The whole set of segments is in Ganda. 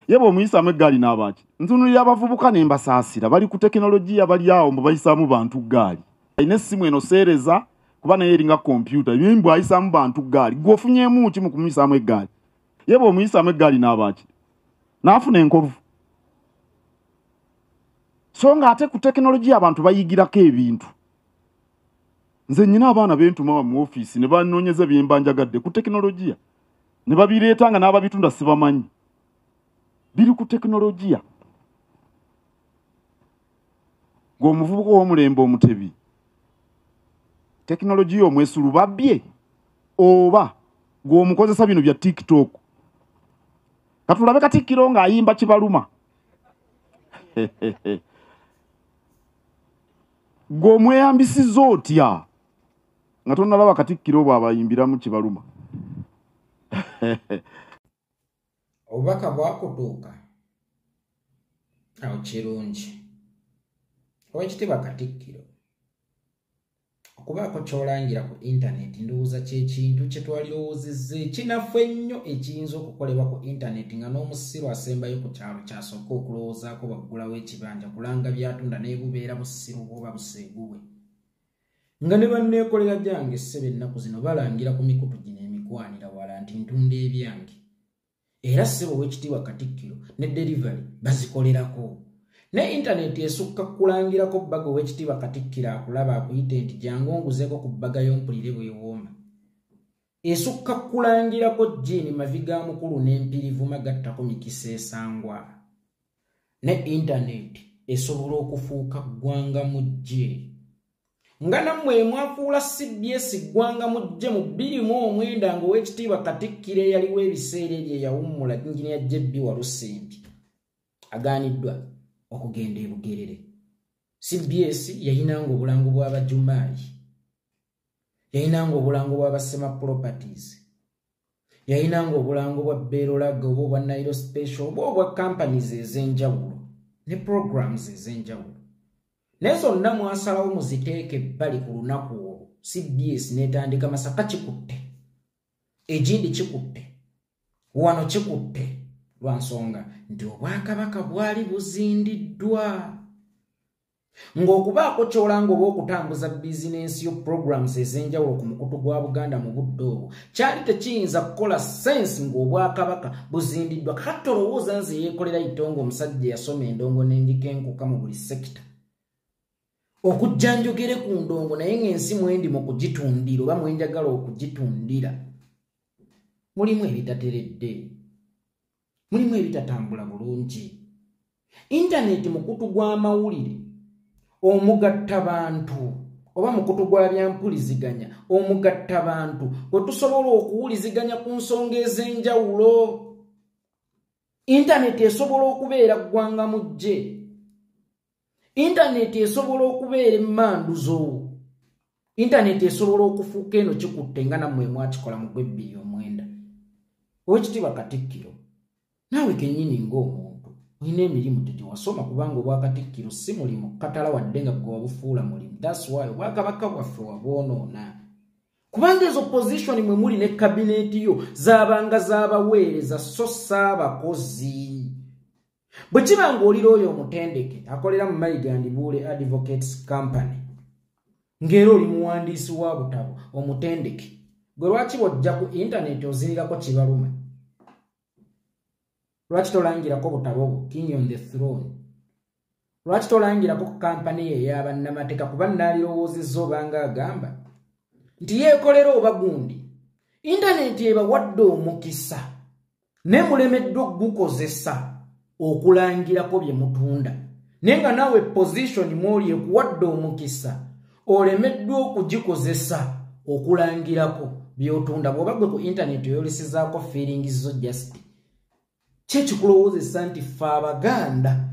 Yebo muyisamu eggaali n'abaaki. Ntunulira abavubuka ne mbasaasira bali ku tekinologiya bali awo mbu bayisaamu bantu ggaali. Ayina essimu eno seereza kuba naye eringa kompyuta yimbu ayisaamu bantu ggaali. Gwe ofunyeemu ki mu kumuyisaamu eggaali? Yebo muyisamu eggaali n'abaaki. N'afuna enkovu. So nga ate ku tekinologiya abantu bayigirako ebintu. Nze nnyina abaana bentuma mu ofiisi ne banoonyeza bye mbanjagadde ku tekinologiya. Ne babireeta nga n'ababitunda sibamanyi. Biri ku tekinologiya. Ng'omuvubuka w'omulembe omutebi. Tekinologiya omwesulu babbye oba ng'omukozesa bino bya TikTok. Katulabe Katikkiro ng'ayimba kibaluma. Ng'omweyambisiza otya nga tonnalaba Katikkiro bw'abayimbiramu kibaluma. Obubaka bwakutuuka awo kirungi. Oweekitiibwa Katikkiro okubaako ky'olangira ku intaneti ndowooza ky'ekintu kye twalirowoozezza ekinaffe ennyo ekiyinza okukolebwa ku intaneti nga n'omusiru asembayo ku kyalo kyasooka okulowoozaako baggulawo ekibanja kulanga byatunda naye bubeera busiru bwoba buseeguwe. Nga ne banneekolera gyange ssebo ennaku zino balangira ku mikutu gino emikwanira wala nti ntunda ebyange. Era ssebo Oweekitiibwa Katikkiro ne delivery bazikolerako. Ne intaneti esukka kulangirako bbaga Oweekitiibwa Katikkiro akulaba akuyite nti jangu onguzeeko ku bbaga y'ompulire bwewooma. Esukka kulangirako jjiini maviga mukulu n'empirivu magattako mikisa esangwa. Ne intaneti esobola okufuuka ggwanga mu jje. Nga nammwe mwafuula CBS ggwanga mu jje mu 2009 nga Oweekitiibwa Katikkiro eyaliwo ebiseera ebyo eyawummula Engineer JB Walusimbi agaaniddwa okugenda e Bugerere. CBS yayinanga obulango bw'Abajumaayi, yayinanga obulango bw'Abasema Properties, yayinanga obulango bwa Berolaga oba obwa Nairo Special oba obwa companies ez'enjawulo ne programs ez'enjawulo. Naye zonna mwasalawo muziteeke ebbali ku lunaku olwo CBS n'etandika Masaka kikutte, Egindi kikutte, wano kikutte lwa nsonga nti Obwakabaka bwali buzindiddwa. Ng'okubaako ky'olanga oba okutambuza bizinensi yo programs ez'enjawulo ku mukutu gwa Buganda mu budde obwo kyali tekiyinza kukola sense ng'Obwakabaka buzindiddwa. Kakati olowooza nze yeekolera itongo omusajja yasoma endongo n'endika enkuka mu buli sekita. Okujja njogere ku ndongo naye ng'ensi mwendi mu kugitundira oba mwenjagala okugitundira. Mulimu ebitateredde. Mulimu ebitatambula bulungi. Intaneti mukutu gw'amawulire omugatta bantu oba mukutu gwa byampuliziganya omugatta bantu bwe tusobola okuwuliziganya ku nsonga ez'enjawulo. Intaneti esobola okubeera ggwanga mu jje. Intaneti esobola okubeera emmanduzo. Intaneti esobola okufuuka eno kikutte nga nammwe mwakikola mu 2009. Oweekitiibwa Katikkiro naawe kennyini ng'omuntu olina emirimu tegiwasoma kubanga Obwakatikkiro si mulimu katala wadde nga gwe wabufuula mulimu. That's why Obwakabaka bwaffe wabwonoona. Kubanga ezo position mwe muli ne kabineeti yo zaabanga z'abaweereza so saabakozi. Bwe kiba ng'olira oyo omutendeke akolera mu Mayiga Buule Advocates Company ng'era oli muwandiisi wa butabo omutendeke, gwe lwaki bw'ojja ku intaneti ozinirako kibaluma? Lwaki tolangirako butabo bwo King on the Throne? Lwaki tolangirako ku kampani ye ey'abannamateeka kuba nnaalirowoozezza obanga agamba nti yeekolera oba gundi intaneti ebawadde omukisa ne mulemeddwa okugukozesa okulangirako bye mutunda. Naye nga naawe position mwoli ekuwadde omukisa olemeddwa okugikozesa okulangirako by'otunda. Bw'oba gwe ku intaneti oyolesizaako feelings zo just kye kikulowoozesa nti ffe Abaganda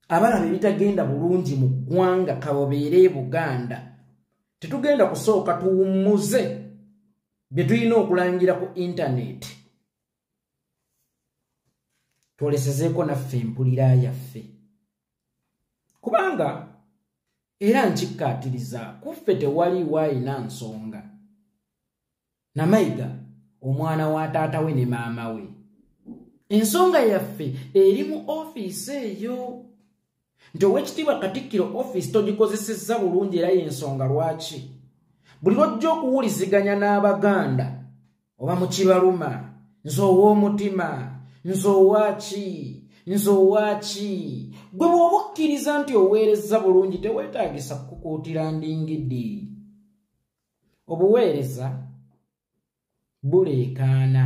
abalaba ebitagenda bulungi mu ggwanga kabobeere Buganda tetugenda kusooka tuwummuze bye tulina okulangira ku intaneti twolesezeeko naffe empulira yaffe. Kubanga era nkikkaatiriza kuffe tewaliiwo ayina nsonga. Namayiga omwana wa taata we ne maama we ensonga yaffe eri mu ofiisi eyo nti Oweekitiibwa Katikkiro ofiisi togikozesezza bulungi era y'ensonga lwaki buli lwojja okuwuliziganya n'Abaganda oba mu kibaluma nze ow'omutima nze owaaki gwe bw'oba okkiriza nti oweereza bulungi teweetaagisa kukuutira ndingidi obuweereza buleekaana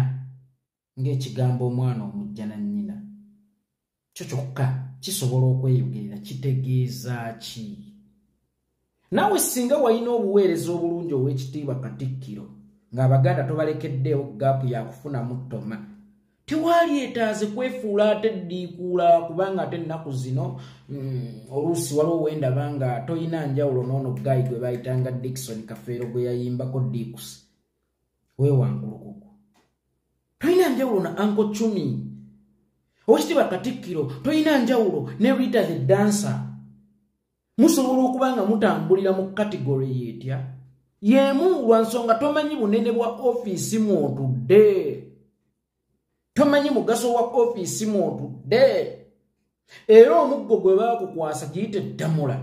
ng'ekigambo omwana omujja na nnyina kyo kyokka kisobola okweyogerera kitegeeza ki naawe singa walina obuweereza obulungi Oweekitiibwa Katikkiro ng'Abaganda tobalekeddeewo gaapu yakufunamu ttoma tewaali etaaze kwefuula ate ddiikuula kubanga ate ennaku zino oluusi waliwo wendaba nga toyina njawulo n'ono gaayi gwe baayitanga Dickson Kafeero gwe yayimbako Dikusi weewankulukuku toyina njawulo na Uncle Chumi Oweekitiibwa Katikkiro toyina njawulo ne Rita the Dancer musobola okuba nga mutambulira mu kategori yetya y'emu lwa nsonga tomanyi bunene bwa ofiisi mw'otudde tomanyi mugaso wa ofiisi mw'otudde era omuggo gwe baakukwasa giyite ddamula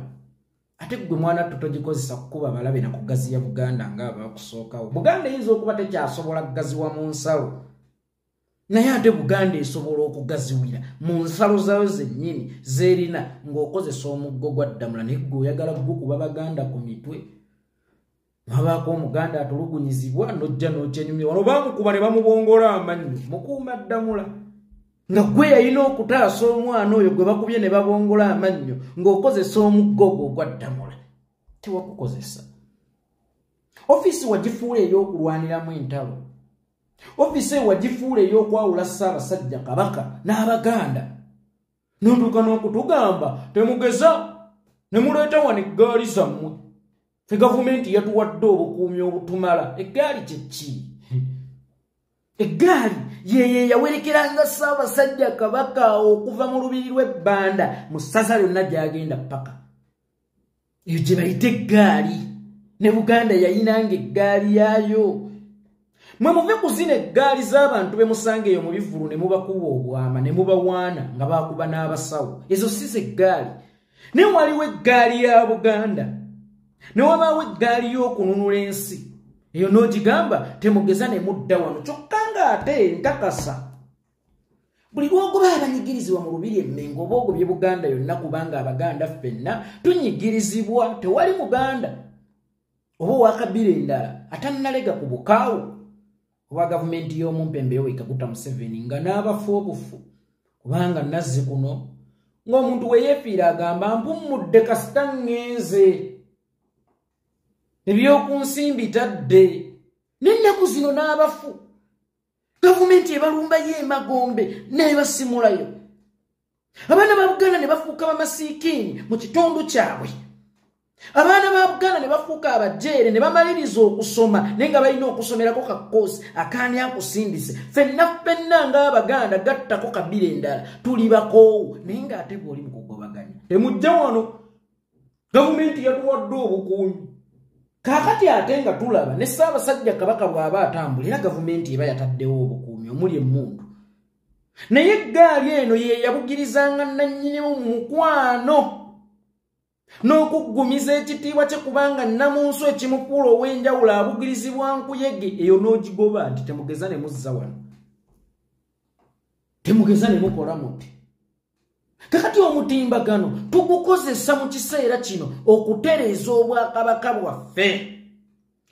ate gwe mwana totogikozesa kukuba balabe na kugaziya Buganda ng'abaakusookawo Buganda eyinza okuba tekyasobola kugaziwa mu nsalo naye ate Buganda esobola okugaziwira mu nsalo zaayo zennyini z'erina ng'okozesa omuggo gwa ddamula naye gwe oyagala gukuba Baganda ku mitwe wabaako omuganda atulugunyizibwa n'ojja n'okyenyumya wano baamukuba ne bamubongola amannyo mukuuma ddamula nga gwe yalina okutaasa omwana oyo gwe bakubye ne babongola amannyo ng'okozesa omuggo gwo ogwa ddamula tewakukozesa ofiisi wagifuula ey'okulwaniramu entalo ofiisi wagifuula ey'okwawula Ssaabasajja Kabaka n'Abaganda n'ontuuka n'okutugamba temugeza ne muleeta wano eggaali zammwe fe gavumenti yatuwadde obukuumi obutumala eggaali kye ki eggaali yeeye yawerekeranga Ssaabasajja Kabaka okuva mu lubiri lw'ebbanda mu ssaza lyonna gy'agenda paka eyo gye bayita eggaali ne Buganda yayinanga eggaali yaayo mwe muve ku zino eggaali z'abantu be musanga eyo mu bivulu ne mubakuba obwama ne mubawaana nga baakuba n'abasawo ezo si z'eggaali naye waliwo eggaali ya Buganda ne wabaawo eggaali y'okununula ensi eyo n'ogigamba temugeza ne mudda wano kyokka ng'ate ntakasa buli lwogoba abanyigirizibwa mu lubiri emmengo oba ogobye Buganda yonna kubanga Abaganda ffenna tunyigirizibwa tewali Muganda oba owakabira endala atannalega ku bukaawu oba gavumenti y'omumpembe Yoweri Museveni nga n'abafu obufu kubanga nazzi kuno ng'omuntu we yeefiira agamba mpummudde kasita ŋŋenze ebyokunsimbi tadde n'ennaku zino n'abafu gavumenti ebalumbayo emagombe n'ebasimulayo abaana ba Buganda ne bafuuka bamasiikiini mu kitundu kyabwe abaana ba Buganda ne bafuuka abajeere ne bamaliriza okusoma naye nga balina okusomerako kakoosi akaani akusindise ffenna ng'Abaganda gattako kabira endala tuli bakoowu naye ng'ate bw'oli mu kugobaganya temujja wano gavumenti yatuwadde obukuumi kaakati ate nga tulaba ne Ssaabasajja Kabaka bw'aba atambulira gavumenti eba yataddewo obukuumi omuli emmundu naye eggaali eno ye yabugirizanga nannyinimu mu mukwano n'okuggumiza ekitiibwa kye kubanga nnamunsi ekimupuula ow'enjawulo abugirizibwa nkuyege eyo n'ogigoba nti temugeza ne muzza wano temugeza ne mukola muti kakati omutimbagano tugukozesa mu kiseera kino okutereeza obwakabaka bwaffe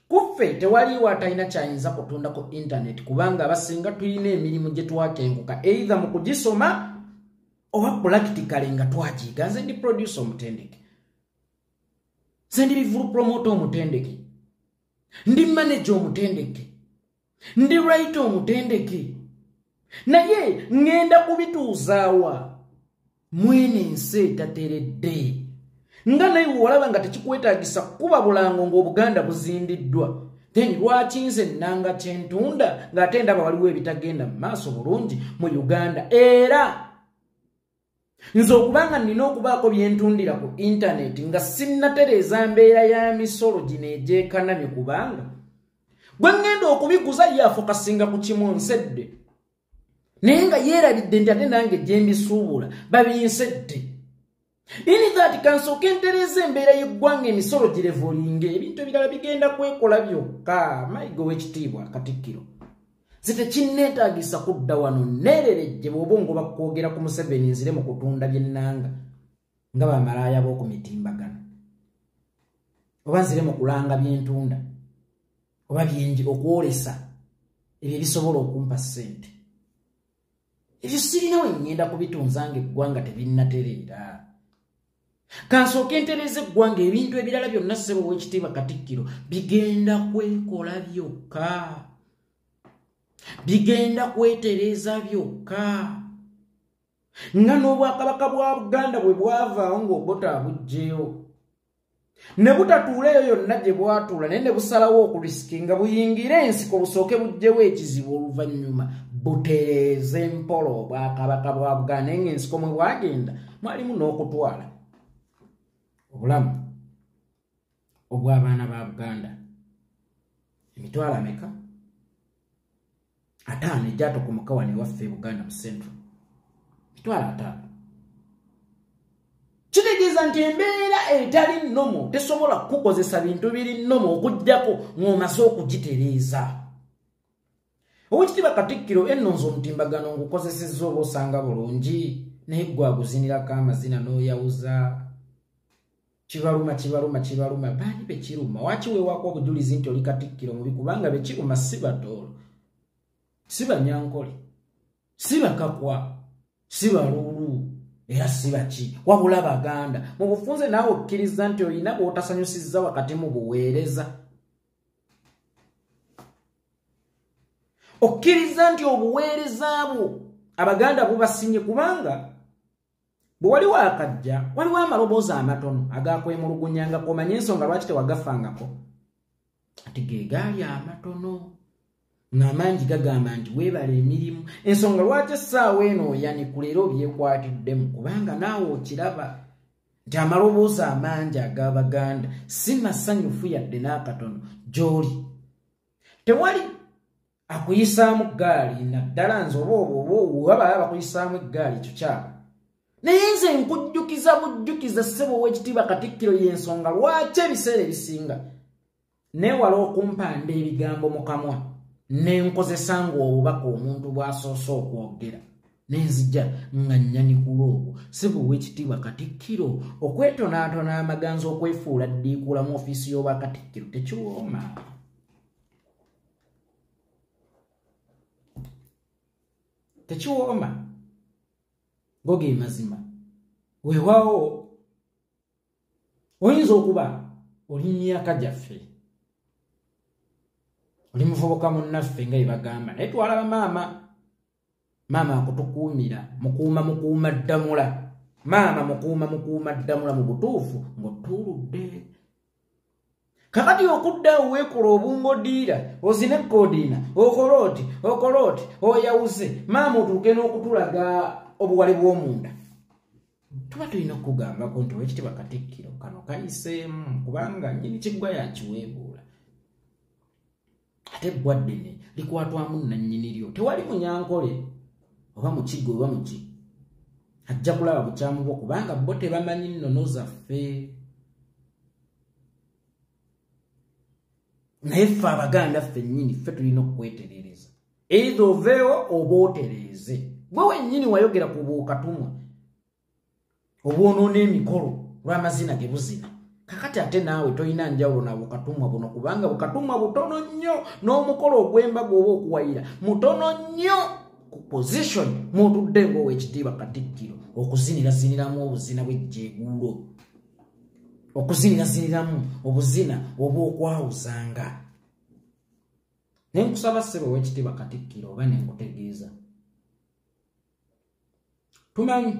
kuffe tewaliwo atalina kyayinza kutunda ku intaneti kubanga abasinga tulina emirimu gye twakenguka either mu kugisoma oba practically nga twagiyiga nze ndi producer omutendeke nze ndi review promoter omutendeke ndi manager omutendeke ndi writer omutendeke naye ngenda kubituuzaawa mwene ensi etateredde nga naye walaba nga tekikwetaagisa kuba bulango ng'Obuganda buzindiddwa then lwaki nze nnanga kyentunda ng'ate ndaba waliwo ebitagenda mu maaso bulungi mu Uganda era nze okubanga nina okubaako byentundira ku intaneti nga sinnatereeza mbeera ya misolo gino egyekanamye kubanga bwe ngenda okubiguza yafokasinga ku kimu nsedde nenga yerabidde nti ate nange gye mbisuubula babinsedde. In that kansooka entereza embeera y'eggwanga emisolo girevolinga ebintu ebirala bigenda kwekola byokka. Mayiga ow'ekitiibwa Katikkiro nze tekinneetaagisa kudda wano neererejje bw'oba ngoba kwogera ku Museveni nzire mu kutunda byennanga nga bamalaaya b'oku mitimbagano, oba nzire mu kulanga byentunda oba byenji okwolesa ebyo ebisobola okumpa ssente. Ebyo sirina we ngenda kubitunzanga eggwanga tebinnatereera. Kansooka entereza eggwanga ebintu ebirala byonna ssebo ow'ekitiibwa Katikkiro bigenda kwekola byokka, bigenda kwetereza byokka. Nga n'obwakabaka bwa Buganda bwe bwavaawo ng'ogota abugjeyo ne butatuuleyo yonna gye bwatuula naye ne busalawo okulisikinga buyingire ensiko busooke bugjewo ekizibu oluvannyuma butereeze mpola obwakabaka bwa Buganda. Naye ng'ensiko mwe bwagenda mwalimu n'okutwala obulamu obw'abaana ba Buganda. Emitwalo ameka? 5 egyatokomoka wano ewaffe Buganda mu Central. Emitwalo 5. Kitegeeza nti embeera etali nnomo tesobola kukozesa bintu biri nnomo okuggyako ng'omaze okugitereeza. Owekitiibwa Katikkiro ennonzo omutimbagano ngukozesezza oba osanga bulungi naye gwe aguzinirako amazina n'oyawuza. Kibaluma baani bekiruma wakiweewako obujulizi nti oli Katikkiro mubi kubanga bekiruma si Batoolo, si Banyankole, si Bakakwa, si Baluulu era si baki wabula Baganda. Mu bufunze naawe okkiriza nti olina bw'otasanyusizza wakati mu buweereza. Okkiriza nti obuweereza bwo Abaganda bubasinye kubanga bwe wali wakajja waliwo amaloboozi amatono agakwemulugunyangako omanye ensonga lwaki tewagafangako ati ge gaali amatono ng'amangi gagamba nti weebala emirimu. Ensonga lwaki essaawa eno oyanikula era obyekwatiddemu kubanga naawe okiraba nti amaloboozi amangi ag'Abaganda si masanyufu yadde n'akatono gy'oli. Tewali akuyisaamu ggaali naddala nze oba bakuyisaamu eggaali ekyo kyaba. Naye nze nkujjukiza bujjukiza ssebo ow'ekitiibwa Katikkiro y'ensonga lwaki ebiseera ebisinga neewala okumpanda ebigambo mu kamwa n'enkozesa ng'obubaka omuntu bw'asoose okwogera n'enzija nga nnyanyikula ogwo. Ssebo ow'ekitiibwa Katikkiro okwetonaatona amaganza okwefuula ddiikuula mu ofiisi y'Obwakatikkiro tekiwooma. Tekiwooma. Go ge mazima. Weewaawo oyinza okuba oli myaka gyaffe, oli muvubuka munnaffe nga ebagamba naye twalaba maama akutukuumira mukuuma ddamula. Maama mukuuma ddamula mu butuufu ng'otuuludde. Kakati okuddaawo weekola obungodiira ozine koodiina okolooti oyawuze maama otuuke n'okutulaga obuwale bw'omunda. Tuba tulina okugambako nti Owekitiibwa Katikkiro kano kayiseemu kubanga nnyini kiggwa yakiweebuula. Ate ebbwaddene likwatwamu nannyini lyo. Tewali Munyankole oba Mukigo oba Muki ajja kulaba bukyamu bwo kubanga bo tebamanyi nnono zaffe. Naye ffe Abaganda ffennyini ffe tulina okwetereereza. Either oveewo oba otereeze. Gwe wennyini wayogera ku bwokatumwa obwonoona emikolo lw'amazina ge buzina. Kakati ate naawe tolina njawulo na bukatumwa buno kubanga bukatumwa butono nnyo n'omukolo ogw'embaga oba okuwayira mutono nnyo ku position mwotudde ng'Owekitiibwa Katikkiro okuziniraziniramu obuzina bw'ejjeeguulo, okuziniraziniramu obuzina oba okwawuzanga. Ne nkusaba ssebo Owekitiibwa Katikkiro oba ne nkutegeeza tumanyi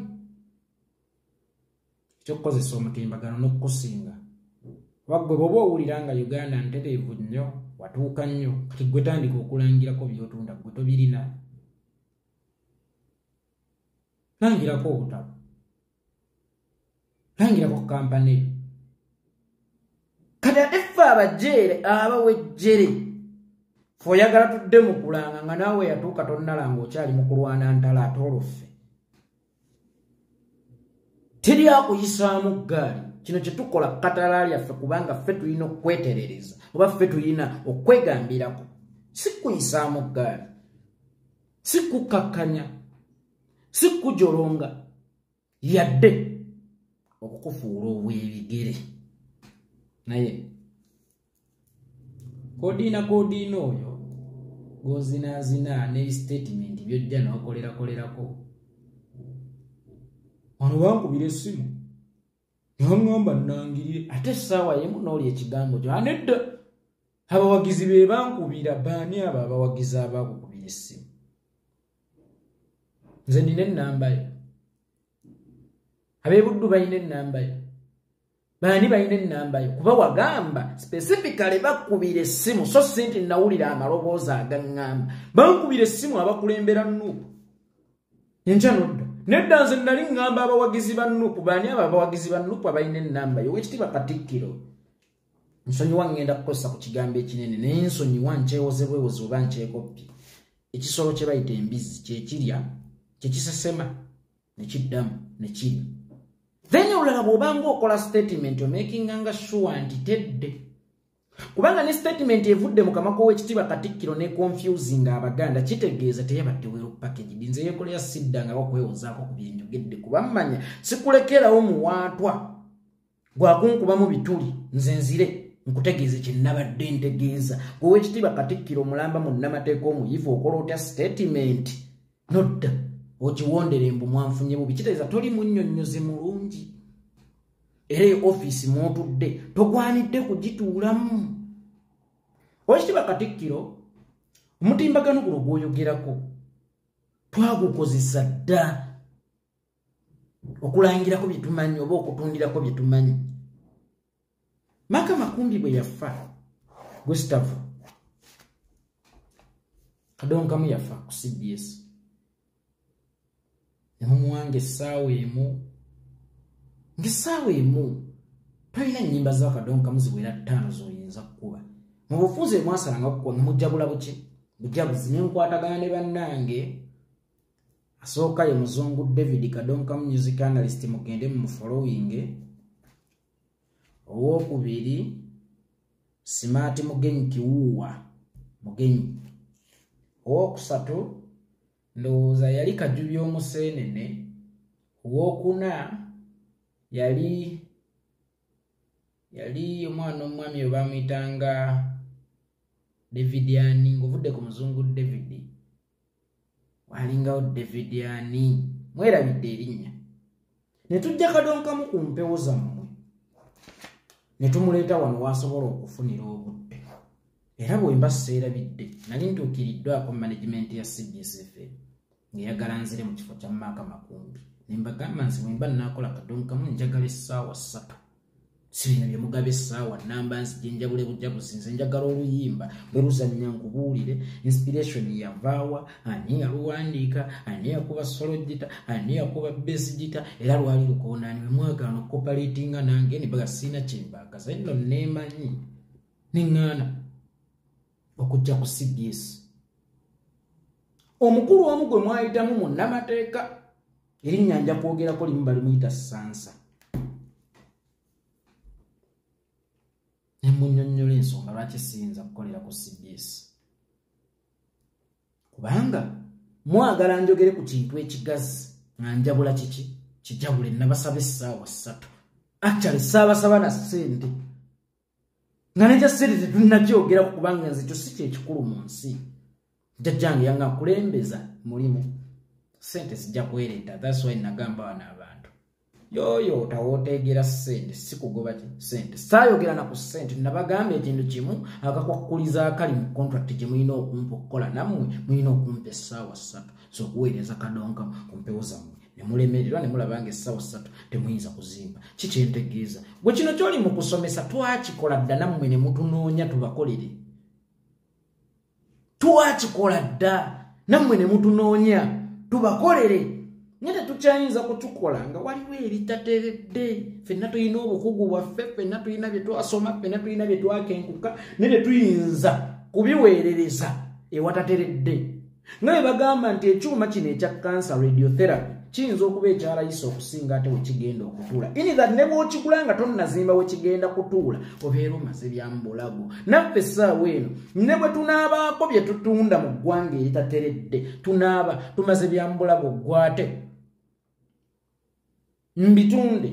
ekyokukozesa omutimbagano n'okukusinga. Waggwe bw'oba owulira nga Uganda ntereevu nnyo watuuka nnyo kati gwe tandika okulangirako by'otunda gwe tobirina. Langirako obutabo, langirako kampani eyo. Kati ate ffe abajeere abawejjere foyagala tudde mu kulanga nga naawe yatuuka tonnalanga okyali mu kulwana ntala atoloffe teri akuyisaamu ggaali kino kye tukola katalaali yaffe kubanga ffe tulina okweterereza oba ffe tulina okwegambirako si kuyisaamu ggaali si kukakkanya si kujolonga yadde okukufuula obwebigere naye kodiina oyo gozinaazina ne statement byojja n'okolerakolerako wano bankubira essimu newaŋŋamba nnangirire ate essaawa yemu n'oli ekigambo kyo anedda abawagizi be bankubira baani abo abawagizi abakukubira essimu nze nina ennambayo ab'ebuddu balina ennambayo baani balina ennambayo kuba wagamba specifically bakubira essimu so si nti nawulira amaloboozi agaŋŋamba bankubira essimu abakulembera Nuupu enkya nodda nedda nze nali ŋŋamba abawagizi ba Nuupu baani abo abawagizi ba Nuupu abalina ennambayo Oweekitiibwa Katikkiro nsonyiwa ŋŋenda kukozesa ku kigambo ekinene naye nsonyiwa nkyewozebwewozi oba nkyekoppye ekisolo kye bayita embizzi kyekirya kyekisesema ne kiddamu ne kirya then olala bw'obanga okola statement omakinganga sure nti tedde kubanga ne statement evudde mu kamwa k'Oweekitiibwa Katikkiro ne confusing Abaganda kitegeeza teyabadde well packaged nze yeekolera siddangako okwewozaako ku bye njogedde kuba mmanya sikulekerawo muwaatwa gwakunkubamu bituli nze nzire nkutegeeze kye nnabadde ntegeeza Oweekitiibwa Katikkiro mulamba mu nnamateeka omuyivu okola otya statement nodda okiwondera embu mwanfunye bubi kitegeeza toli munnyonnyoze mulungi era office mwotudde togwanidde kugituulamu Oweekitiibwa Katikkiro omutimbagano guno gwoyogerako twagukozesa dda okulangirako bye tumanyi oba okutundirako bye tumanyi Maka Makumbi bwe yafa Gustavo Kadonkamu yafa ku CBS nemumuwanga essaawa emu ng'essaawa emu tolina nnyimba za Kadonkamu ziwera 5 z'oyinza kukuba mu bufuzi mwasalanga kukuba mujjabula buki bujabuzi nenkwatagana ne bannange asooka ye muzungu David Kadonkamu music analyst mugende mu following owokubiri Smart Mugenyi Kiwuwa Mugenyi owokusatu ndowooza yali Kajubi Omuseenene owokuna yali omwana omwami we bamuyitanga David Ani ng'ovudde ku muzungu David walingawo David Ani mwerabidde erinnya ne tujja Kadonkamu ku mpewo zammwe ne tumuleeta wano wasobola okufunira obudde era bwe mba seerabidde nali ntuukiriddwako management ya CBS FM ng'eyagala nzire mu kifo kya Maka Makumbi ne mbagamba nti bwe mba nnaakola Kadonkamu njagala essaawa 3 sirina bye mugaba essaawa namba nzije njabule bujabuzi nze njagala oluyimba bwe luzannya nkubuulire inspiration yavaawa ani yaluwandiika ani yakuba sologita ani yakuba besigita era lwali lukoonani we mwagala nokopalatinga nange ne baga sina kyembakaza nno neemanyi neŋŋaana okujja ku CBS omukulu omu gwe mwayitamu mu nnamateeka erinnya nja kwogerako limu balimuyita Sansa nemunnyonnyola ensonga lwaki siyinza kukolera ku CBS kubanga mwagala njogere ku kintu ekigazi nga njabula kiki kijabule nabasaba essaawa 3 actually saabasaba na ssente nga nekya ssente tetunnakyogeraku kubanga nze kyo si kyekikulu mu nsi jjajjange yanga nkulembeza mulimu ssente zijja kwereeta that's why nagamba wano abantu yoyo tawooteegera ssente sikugoba ki ssente saayogera na ku ssente nabagamba ekintu kimu akakwakuliza akali mu contract gye mulina okumpa okukola nammwe mulina okumpa essaawa 3 so okuweereza Kadonkamu ku mpewo zammwe ne mulemererwa ne mulabanga essaawa 3 temuyinza kuzimba kikyentegeeza gwe kino kyoli mu kusomesa twakikola dda nammwe ne mutunoonya tubakolere twakikola dda nammwe ne mutunoonya tubakolere Nyete tukyayinza kutukola nga waliwo eritateredde ffenna tulina obukugu bwaffe ffenna tulina bye twasoma ffenna tulina bye twakenkuka ne tetuyinza kubiweerereza ewatateredde nga bwe bagamba nti ekyuma kino ekya cancer radiotherapy kiyinza okuba ekyalayisa okusinga ate wekigenda okutuula ini that ne bw'okigula nga tonnazimba wekigenda kutuula obeera omaze byamubulago naffe essaawa eno ne bwe tunaabaako bye tutunda mu ggwanga eritateredde tunaaba tumaze byamubulago gwate mbitunde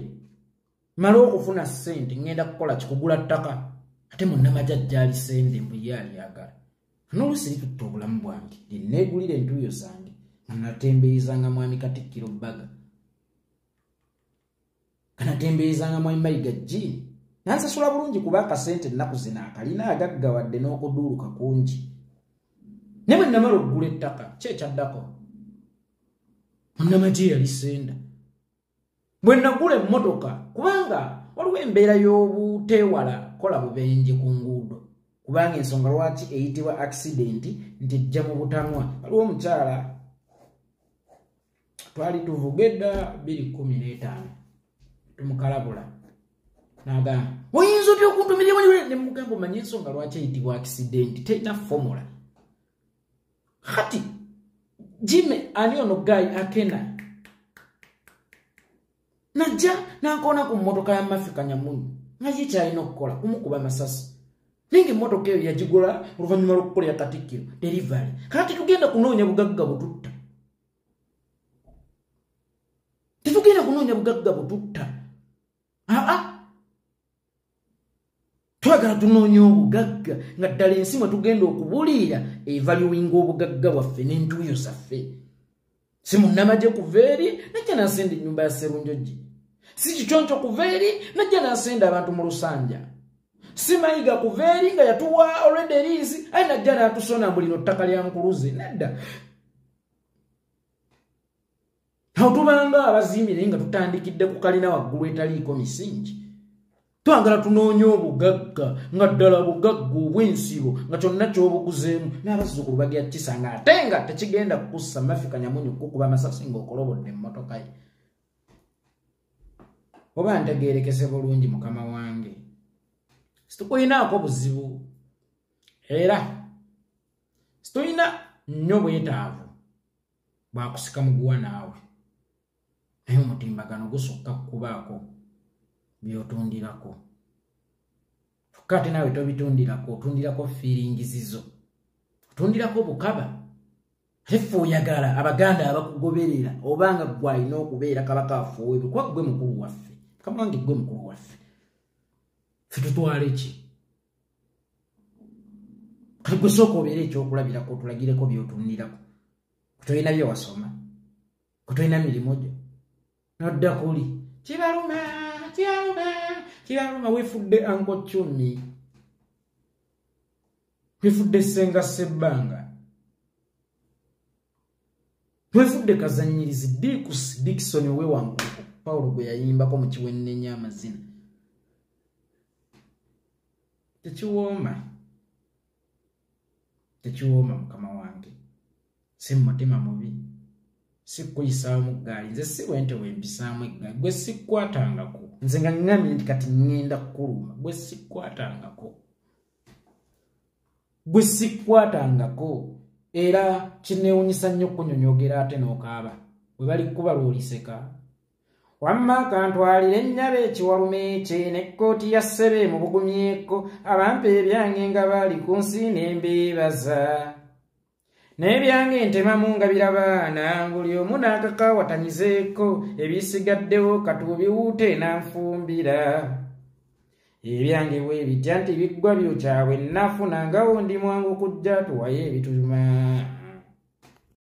mala okufuna ssente ngenda kukola kikugula ttaka ate munnamajjajja ali sente mbuye alyagala n'oluusi litutta obulamu bwange linneegulira entuuyo zange natembeezanga mwami Katikkiro Bbaga kanatembeezanga mwami Mayiga Jini nansasula bulungi kuba akasente ennaku zino akalina agaggawadde n'okuduuluka kungi ne bwe namala okugula ettaka kyekyaddako munnamagye yali senda bwe nagula emmotoka kubanga waliwo embeera y'obuteewala kola bubenje ku nguudo kubanga ensonga lwaki eyitibwa accident nti ejja mu butanwa waliwo omukyala twali tuvugedda 215 tumukalabula n'agamba oyinza otya okuntumirira ne mugamba omanyi ensonga lwaki eyitibwa accident terina formula kati Jimmy ani ono gayi akena najja nankona ku mmotoka ya Mafika Nyamunyu nga ye kyalina okukola kumukuba masasi ninga emmotoka eyo yagigula oluvannyuma lw'okukolera Katikkiro delivery kati tugenda kunoonya bugagga bututta tetugenda kunoonya bugagga bututta twagala tunoonya obugagga nga ddala ensi mwe tugenda okubuliira evaluwinga obugagga bwaffe n'entuuyo zaffe si munnamagye kuva eri najja nasenda ennyumba ya Sserunjogi si Kiconco kuva eri najja nasenda abantu mu Lusanja si Mayiga kuva eri nga yatuwa already eriizi aye najja natusona mbu lino ttaka lya Nkuluze nedda awo tubanga abazimbire nga tutandikidde ku kalina waggulu etaliiko misingi twagala tunoonya obugagga nga ddala bugagga obw'ensibo nga kyonna ky'obuguzeemu n'abazzukulu bagya kisanga ate nga tekigenda kukussa Mafika Nyamunyu kukuba amasasi ng'okolobodde emmotoka ye oba ntegeerekese bulungi mukama wange situkuyinaako buzibu era situyina nnyo bwetaavu bwakusika muguwa naawe naye omutimbagano gusukka kukubaako byotundirako tukate nawe tobitundirako otundirako feelingizizo otundirako bukaba lefu oyagala abaganda abakugoberera obanga gwe alina okubeera kabaka afuuwebwe kuba gwe mukulu waffe kama wange gwe mukulu waffe ffe tutwale ki kati gwe sooka obeera ekyokulabirako otulagireko byotundirako kutolina bye wasoma kutolina mirimu gyo nodda kuli kibaluma wefudde Anko Chumi wefudde Senga Sebbanga wefudde kazanyirizi Dickson Owewankulu Paulo gwe yayimbako mu kiwennenya amazina tekiwooma mukama wange si mutima mubi sikuyisaamu ggaali nze si bwente wempisaamu eggaali gwe sikkwatangako nze nga ngambye nti kati ngenda kukuluma gwe sikkwatangako era kineewunyisa nnyo okunyonyogera ate n'okaaba bwe bali kuba lw'oliseka wamma kantwalira ennyaba ekiwalume kye n'ekkooti ya ssebe mu bugumyeko abampa ebyange nga baali ku nsi n'embeebaza n'ebyange ntemamu nga birabaana buli omu n'akakaawatanyizeeko ebisigaddewo katuubiwuute nanfumbira ebyange bwe bitya nti biggwa byokyawe nnafunangawo ndi mwangu kujja tuwayo ebituma